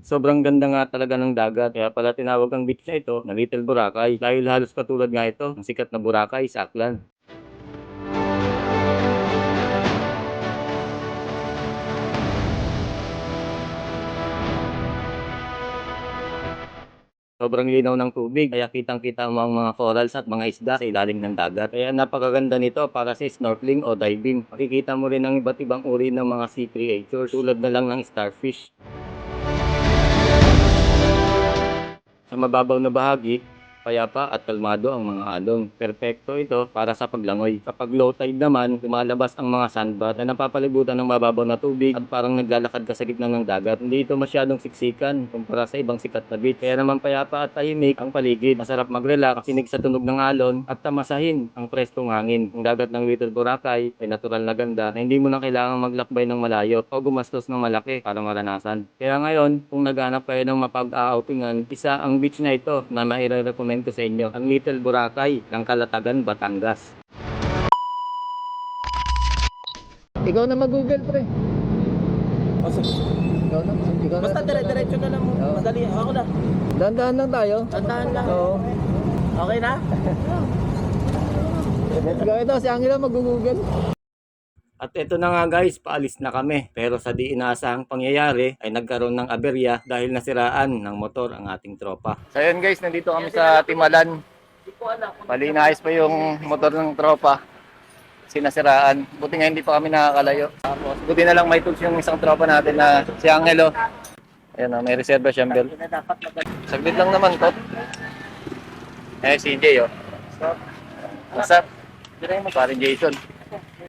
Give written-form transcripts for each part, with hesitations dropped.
Sobrang ganda nga talaga ng dagat, kaya pala tinawag ang beach na ito na Little Boracay dahil halos katulad nga ito ng sikat na Boracay sa Aklan. Sobrang linaw ng tubig kaya kitang-kita mo ang mga corals at mga isda sa ilalim ng dagat. Kaya napakaganda nito para sa snorkeling o diving. Makikita mo rin ang iba't ibang uri ng mga sea creatures tulad na lang ng starfish. Sa mababaw na bahagi, payapa at kalmado ang mga alon. Perpekto ito para sa paglangoy. Kapag low tide naman, lumalabas ang mga sandbar na napapalibutan ng mababaw na tubig at parang naglalakad ka sa gitna ng dagat. Hindi ito masyadong siksikan kumpara sa ibang sikat na beach. Kaya naman payapa at tahimik ang paligid. Masarap mag-relax, kinig sa tunog ng alon at tamasahin ang prestong hangin. Ang dagat ng Little Boracay ay natural na ganda na hindi mo na kailangang maglakbay ng malayo o gumastos ng malaki para maranasan. Kaya ngayon, kung naghanap kayo ng mapag-outingan, isa ang beach na ito na maire-recommend ko sa inyo, ang Little Boracay ng Calatagan, Batangas. Ikaw na mag-google, pre. Ikaw na. Basta dire-diretso na lang mo. Madali. Ako na. Dahan-dahan lang tayo. Tandaan lang. Oo. Okay na? Let's go. Ito, si Angela mag-google. At ito na nga guys, paalis na kami. Pero sa di inaasahang pangyayari ay nagkaroon ng aberya dahil nasiraan ng motor ang ating tropa. So yun guys, nandito kami sa Timalan. Bali inaayos pa yung motor ng tropa. Sinasiraan. Buti nga hindi pa kami nakakalayo. Tapos buti na lang may tools yung isang tropa natin na si Angelo. Ayan, may reserva siyang belt. Saglit lang naman to. Eh, CJ oh. What's up? Dire mo parin Jason.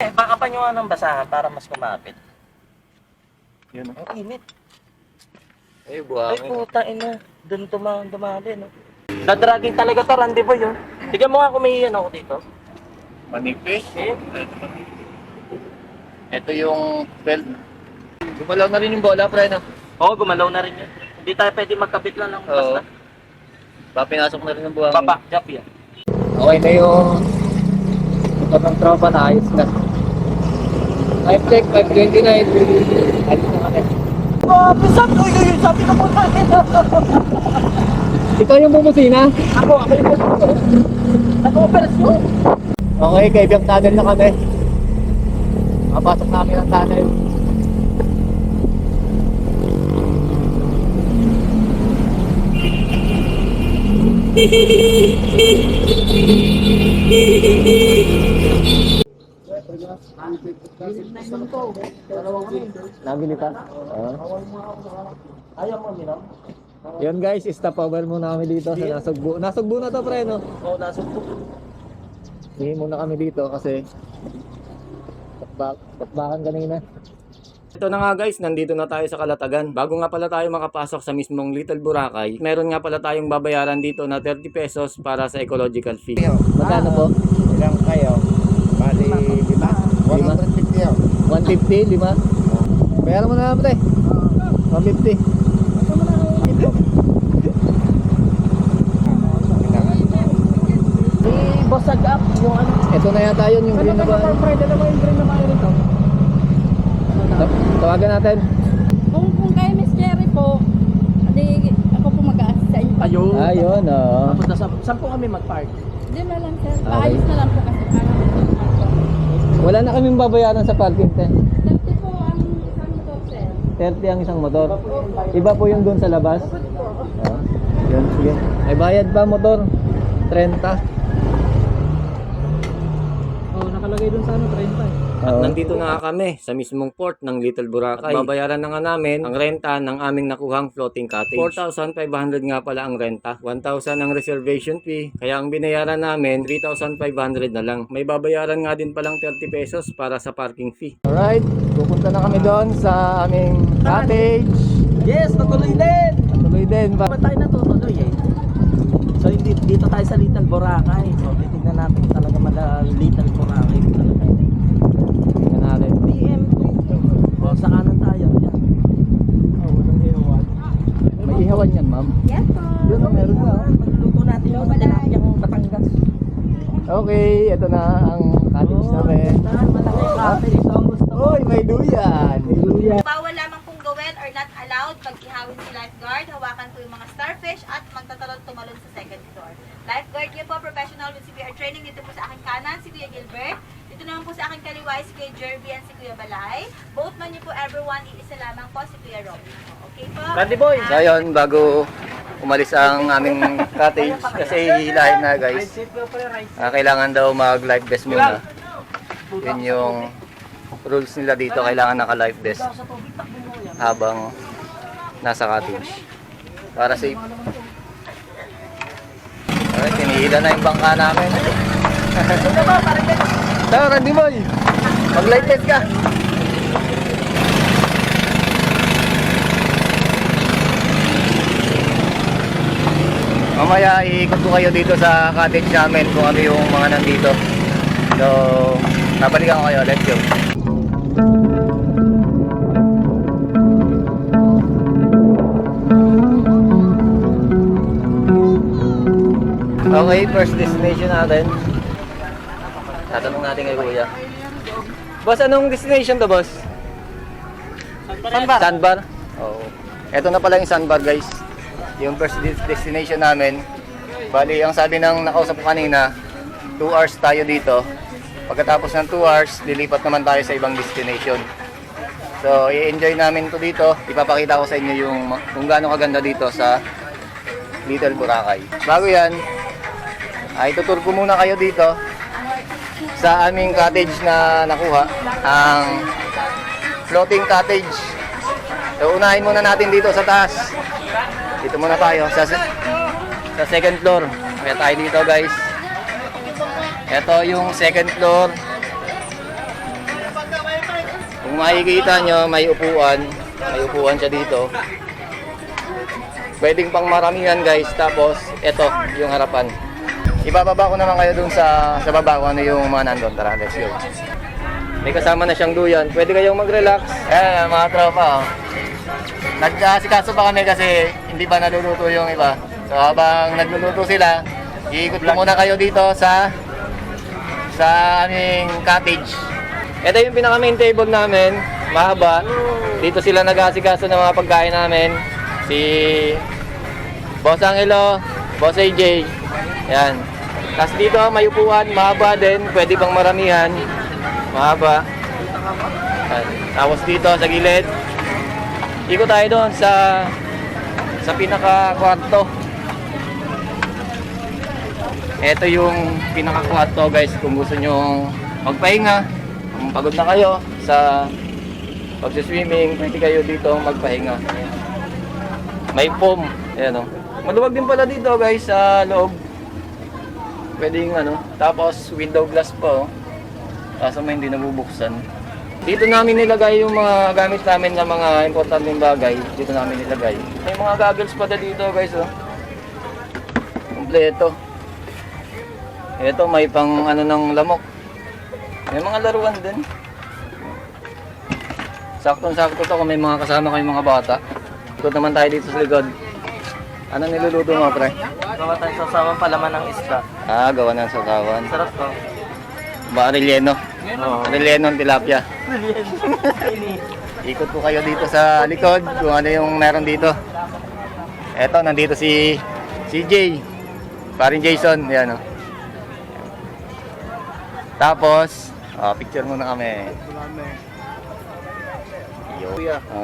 Baka pa nyo ng basahan para mas kumapit. Yun oh. Ang init. Ay, Ay buhangin. puta ina. Doon dumali no. Dadragging talaga to, rendezvous yun. Tignan mo nga kung may ano ako dito. Manipis. Eh? Ito yung belt. Gumalaw na rin yung bola, pre, no? Oo, gumalaw na rin yun. Hindi tayo pwede magkabit lang ng basta. Pinasok na rin yung buhangin. Babackjump yan. Okay na yung motor ng tropa na ayos na. Time check, 5:29. Ayos na kami. Sabi ka po sa akin. Ikaw yung bumusina? Ako yung nag-operasyon. Okay, kaibang tunnel na kami. Mapasok namin ang tunnel. Nabili pa? Ayaw mo minom? Yun guys, stopover muna kami dito sa Nasugbu. Nasugbu na to, pre, no? Oo, nasubok. Hindi muna kami dito kasi bakbakan kanina. Ito na nga guys, nandito na tayo sa Calatagan. Bago nga pala tayo makapasok sa mismong Little Boracay, meron nga pala tayong babayaran dito na 30 pesos para sa ecological fee. Magkano po? Ilang kayo? Bali, 5? 150 yun. 150, 5? Bayaran mo na pre. 150. Basag up yung ano. Ito na yata yun, yung green na ba? Dalawa yung green na ba rito? Tawagan natin. Kung kayo Miss Jerry po, hindi ako po mag-a-assist sa inyo. Ayun. Ayun, oo. Tapos saan po kami mag-park? Hindi na lang sir. Paayos na lang po kasi para Wala na kaming babayaran sa parking tent. 30 po ang isang motor sir. 30 ang isang motor. Iba po yung doon sa labas. Yun, sige. Ay bayad pa motor. 30. Oh, nakalagay dun sa ano, 30 eh. At nandito na nga kami sa mismong port ng Little Boracay. At babayaran na nga namin ang renta ng aming nakuhang floating cottage. 4,500 nga pala ang renta. 1,000 ang reservation fee. Kaya ang binayaran namin, 3,500 na lang. May babayaran nga din palang 30 pesos para sa parking fee. Alright, pupunta na kami doon sa aming cottage. Yes, natuloy din! Tuloy din pa. Ba't tayo natutuloy eh? So dito tayo sa Little Boracay. So titignan natin talaga Little Boracay talaga. Tingnan natin. PM2. O sa kanan tayo. Yan. Oh, walang ihawan. May ihawan yan, ma'am. Yes po. Yun, meron na. Magluluto natin yung tilapiyang Batangas. Okay, ito na ang cottage namin. Malaki cottage. Ito ang gusto ko. Uy, may duyan. May duyan. Bawal lamang pong gawin or not allowed allowed mag-ihawin si lifeguard, hawakan po yung mga starfish, at magtatalon tumalon sa second floor. Lifeguard niyo po, professional with CPR training. Dito po sa akin kanan, si Kuya Gilbert. Dito naman po sa akin kaliwa, si Kuya Jerby and si Kuya Balay. Both man niyo po, everyone, iisa lamang po si Kuya Robin. Okay po? Randy Boy! So ayun, bago umalis ang aming cottage kasi hihilahin na guys. Kailangan daw mag life vest muna. Yun yung rules nila dito, kailangan naka life vest habang nasa cottage para safe. Alright, tinihila na yung bangka namin. Tara, Randy Boy! Mag life vest ka! Mamaya iikot ko kayo dito sa cottage namin kung ano yung mga nandito. So, nabalikan ko kayo. Let's go. Okay, first destination natin. Tatanong natin kay Kuya. Boss, anong destination to, boss? Sandbar. Sandbar? Oo. Ito na pala yung sandbar, guys. Yung first destination namin. Bali, ang sabi ng nakausap ko kanina, 2 hours tayo dito. Pagkatapos ng 2 hours, lilipat naman tayo sa ibang destination. So, i-enjoy namin to dito. Ipapakita ko sa inyo yung kung gaano kaganda dito sa Little Boracay. Bago yan, ay tutur ko muna kayo dito sa aming cottage na nakuha, ang floating cottage. So, unahin muna natin dito sa taas. Dito muna tayo sa second floor. Kaya tayo dito, guys. Ito yung second floor. Kung makikita nyo, may upuan. May upuan siya dito. Pwedeng pang maramihan, guys. Tapos, ito yung harapan. Ibababa ko naman kayo dun sa baba kung ano yung mga nandun. Tara, let's go. May kasama na siyang duyan. Pwede kayong mag-relax. Ayan, mga tropa. Oh. Nagkasikaso pa kami kasi hindi pa naluluto yung iba. So habang nagluluto sila, iikot ko muna kayo dito sa aming cottage. Ito yung pinaka main table namin, mahaba. Dito sila nag-asikaso ng mga pagkain namin. Si Boss Angelo, Boss AJ. Yan. Tapos dito may upuan, mahaba din, pwede pang maramihan. Mahaba. Yan. Tapos dito sa gilid, ikot tayo doon sa pinaka-kwarto. Ito yung pinaka-kwarto, guys, kung gusto nyo magpahinga. Kung pagod na kayo sa pag-swimming, pwede kayo dito magpahinga. May foam. Ayan, oh. Maluwag din pala dito, guys, sa loob. Pwedeng tapos window glass pa, oh. Kaso may hindi nabubuksan. Dito namin nilagay yung mga gamit namin na mga importanteng bagay. Dito namin nilagay. May mga goggles pa dito, guys, oh. Kompleto. Ito may pang ng lamok. May mga laruan din. Saktong-sakto to kung may mga kasama kayong mga bata. Ikot naman tayo dito sa likod. Ano niluluto mo, pre? Gawa tayo sa sawang palaman ng isda. Gawa ng sasawan. Sarap to. Ba, relleno? Oo. Relleno ng tilapia. Ikot ko kayo dito sa likod kung ano yung meron dito. Eto, nandito si Jay. Parin Jason. Yan, oh. Tapos, picture muna kami.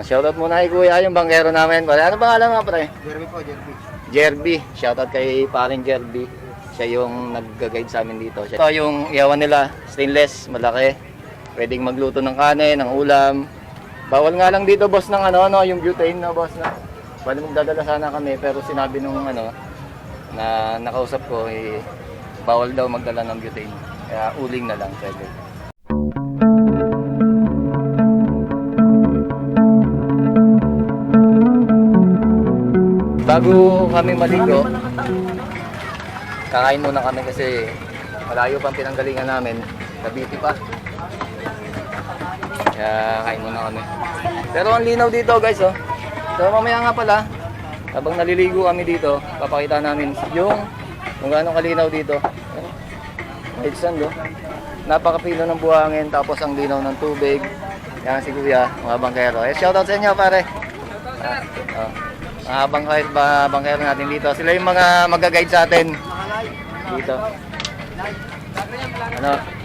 Shoutout muna kay Kuya, yung bangkero namin. Ano pangalan nga, pre? Jeremy po, Jeremy. Jerby. Shoutout kay paring Jerby. Siya yung nag-guide sa amin dito. Ito yung iyawan nila, stainless, malaki. Pwedeng magluto ng kanin, ng ulam. Bawal nga lang dito, boss, ng yung butane na boss na. Bali magdadala sana kami, pero sinabi nung na nakausap ko, bawal daw magdala ng butane. Kaya uling na lang pwede. Bago kami maligo, kakain muna kami kasi malayo pang pinanggalingan namin. Cavite pa. Kaya kain muna kami. Pero ang linaw dito, guys, oh. So mamaya nga pala, habang naliligo kami dito, papakita namin yung kung gaano kalinaw dito. Kahit saan, oh. Napakapino ng buhangin, tapos ang linaw ng tubig. Yan si Kuya, mga bangkero. Shoutout sa inyo, pare. Mga bangkero natin dito. Sila yung mga mag-guide sa atin. Dito.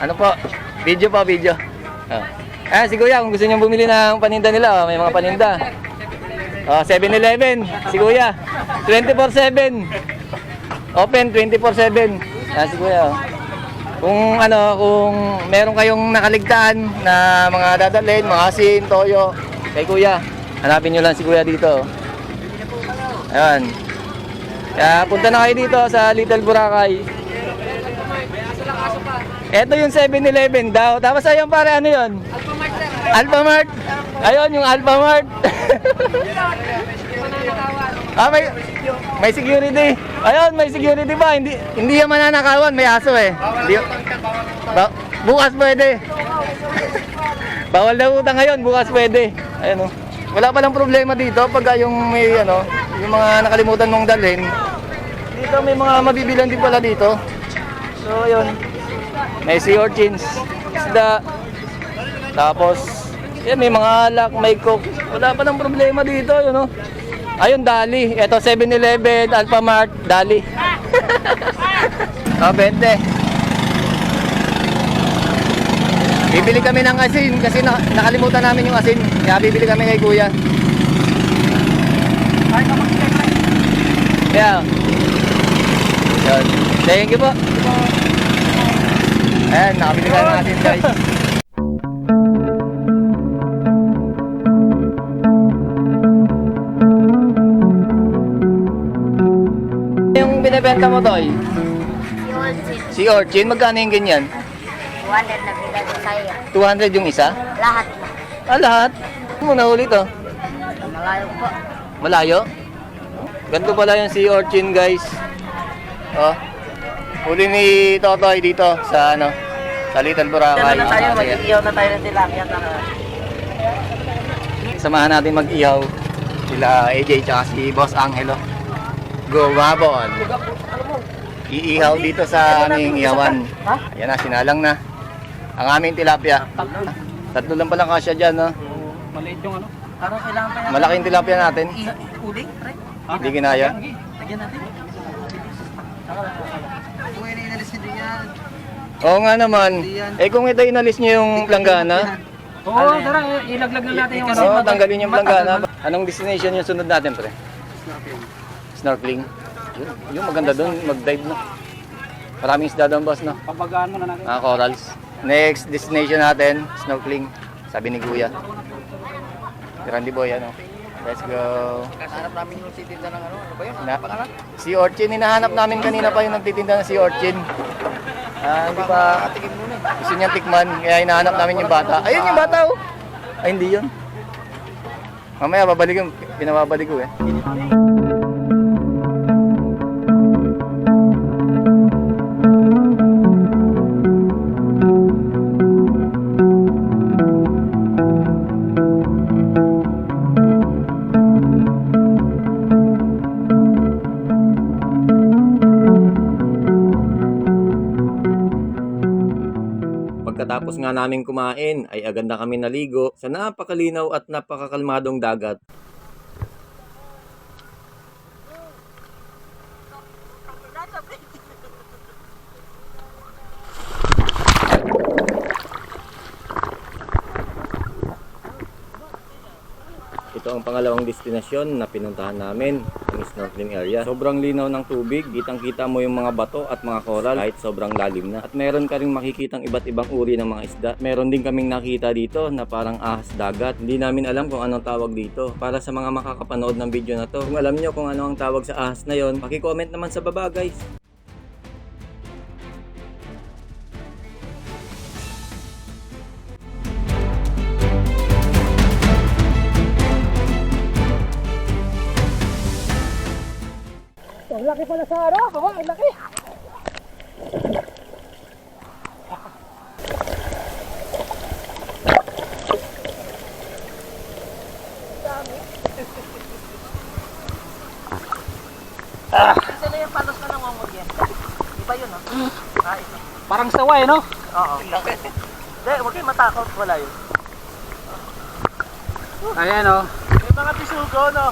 Ano po? Video po, video. Si Kuya, kung gusto niyo bumili ng paninda nila, may mga paninda. 7-Eleven, si Kuya. 24/7. Open 24/7. Si Kuya. Kung meron kayong nakaligtaan na mga dadalhin, mga asin, toyo, kay Kuya, hanapin nyo lang si Kuya dito. Ayan. Kaya punta na kayo dito sa Little Boracay. Ito yung 7-Eleven daw. Tapos ayun pare, ano yun? Alphamart. Ayun yung Alphamart. May security. Ayun, may security pa. Hindi yan mananakawan, may aso eh. Bukas pwede. Bawal na utang ngayon, bukas pwede. Ayun oh. Wala palang problema dito pag yung may yung mga nakalimutan mong dalhin. Dito may mga mabibilan din pala dito. So ayun. May sea urchins, isda. Tapos yan, may mga alak, may coke. Wala palang problema dito, yun oh. Ayun, Dali. Ito 7-Eleven, Alphamart, Dali. 20. Bibili kami ng asin kasi nakalimutan namin yung asin. Kaya bibili kami kay Kuya. Yeah. Yan. Thank you po. Ayan, nakabili ka ng asin, guys. Yung binibenta mo, Toy? Si Orchin, magkano yung ganyan? 200 na bilad ko sa'yo. 200 yung isa? Lahat. Lahat? Ano mo nahuli to? Malayo po. Malayo? Ganito pala yung sea urchin, guys. Oh. Huli ni Totoy dito sa sa Little Boracay. Mag-iiyaw na tayo ng tilapia. Samahan natin mag-ihaw sila AJ tsaka si Boss Angelo. Gumabon. Iihaw dito sa aming ihawan. Ayan na, sinalang na. Ang aming tilapia. Tatlo lang palang kasya dyan, no? Maliit yung Parang kailangan pa yan. Malaking tilapia natin. Uling, pre. Hindi kinaya. Lagyan natin. Kung inalis nyo din yan. Oo nga naman. Kung ito inalis nyo yung planggana. Oo, tara, ilaglag na natin yung Oo, tanggalin yung planggana. Anong destination yung sunod natin, pre? Snorkeling. Yung maganda doon, mag-dive na. Maraming isda doon, boss, no? Pabagaan mo na natin. Mga corals. Next destination natin, snorkeling. Sabi ni Kuya. Randy Boy, Let's go. Hanap namin yung titinda ng ano ba yun? Sea urchin, hinahanap namin kanina pa yung nagtitinda ng sea urchin. Hindi pa gusto niya tikman, kaya hinahanap namin yung bata. Ayun yung bata, oh! Ay, hindi yun. Mamaya, pinababalik ko eh. Pagkatapos nga namin kumain ay agad na kami naligo sa napakalinaw at napakakalmadong dagat. Ito ang pangalawang destinasyon na pinuntahan namin, ang snorkeling area. Sobrang linaw ng tubig, kitang-kita mo yung mga bato at mga coral kahit sobrang lalim na. At meron ka rin makikitang iba't ibang uri ng mga isda. Meron din kaming nakita dito na parang ahas dagat. Hindi namin alam kung anong tawag dito. Para sa mga makakapanood ng video na to, kung alam nyo kung ano ang tawag sa ahas na yon, paki-comment naman sa baba, guys. Ang laki pala sa araw, baba, ang laki. Isa na yung palos ka ng wangog yan. Iba yun, no? Ito. Parang saway, no? Oo. Hindi, huwag kayo matakot, wala yun. Ayan, no? Mga bisugo, no?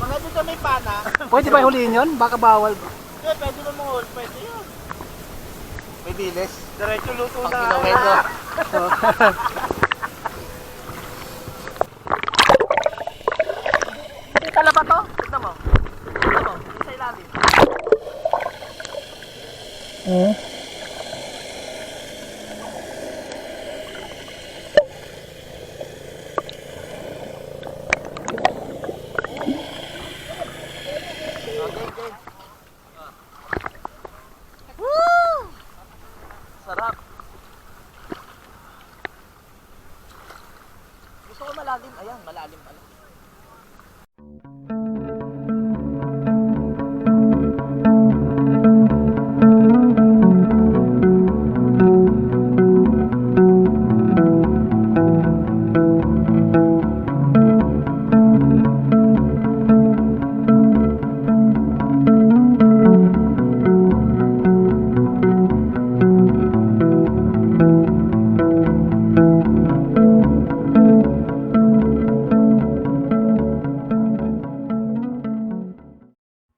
Mga dito may pana. Pwede ba huliin yun? Baka bawal. Hindi, pwede mo mga pwede yun. May dilis. Diretso luto na. Kilometro. Hindi tala ba to? Tignan mo. Tignan mo. Sa ilalim. Sarap. Gusto ko malalim. Ayan, malalim pala.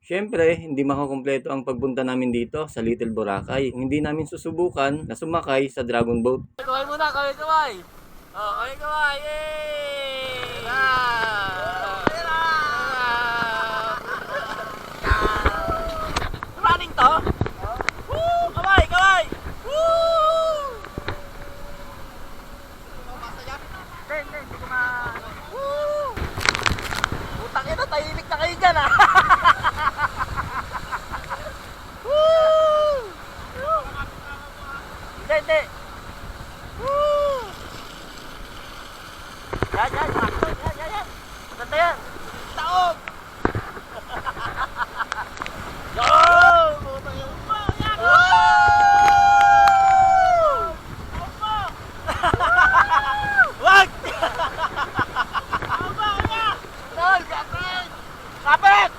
Siyempre, hindi makakumpleto ang pagpunta namin dito sa Little Boracay kung hindi namin susubukan na sumakay sa Dragon Boat. Kaway muna, kaway. Oh, kaway. Yay! Running to? Woo! Kaway! Woo! Hindi ko ma... Woo! Putang ina, tahimik na kayo dyan ah! Woo! Hindi. Woo! Yan. Ganda yan. Taob! Yo! Putang ina. Woo! Wag! Tol, kapit!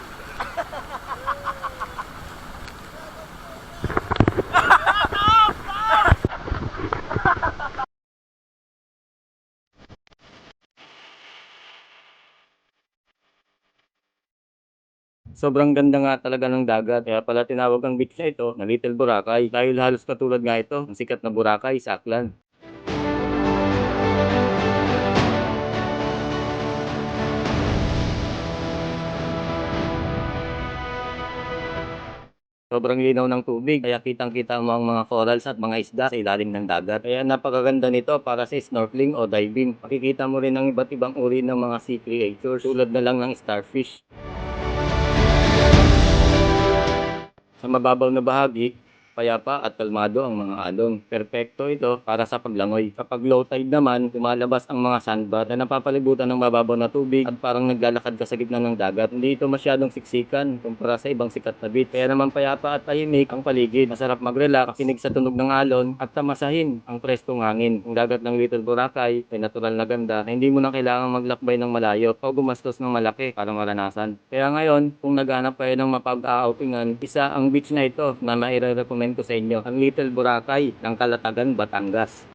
Sobrang ganda nga talaga ng dagat, kaya pala tinawag ang beach na ito na Little Boracay dahil halos katulad nga ito ng sikat na Boracay sa Aklan. Sobrang linaw ng tubig, kaya kitang-kita mo ang mga corals at mga isda sa ilalim ng dagat. Kaya napakaganda nito para sa snorkeling o diving. Makikita mo rin ang iba't ibang uri ng mga sea creatures tulad na lang ng starfish. Sa mababaw na bahagi, payapa at kalmado ang mga alon. Perpekto ito para sa paglangoy. Kapag low tide naman, lumalabas ang mga sandbar na napapalibutan ng mababaw na tubig at parang naglalakad ka sa gitna ng dagat. Hindi ito masyadong siksikan kumpara sa ibang sikat na beach. Kaya naman payapa at tahimik ang paligid. Masarap mag-relax, kinig sa tunog ng alon at tamasahin ang prestong hangin. Ang dagat ng Little Boracay ay natural na ganda na hindi mo na kailangang maglakbay ng malayo o gumastos ng malaki para maranasan. Kaya ngayon, kung naghanap kayo ng mapag-outingan, isa ang beach na ito na maire-recommend ko sa inyo, ang Little Boracay ng Calatagan, Batangas.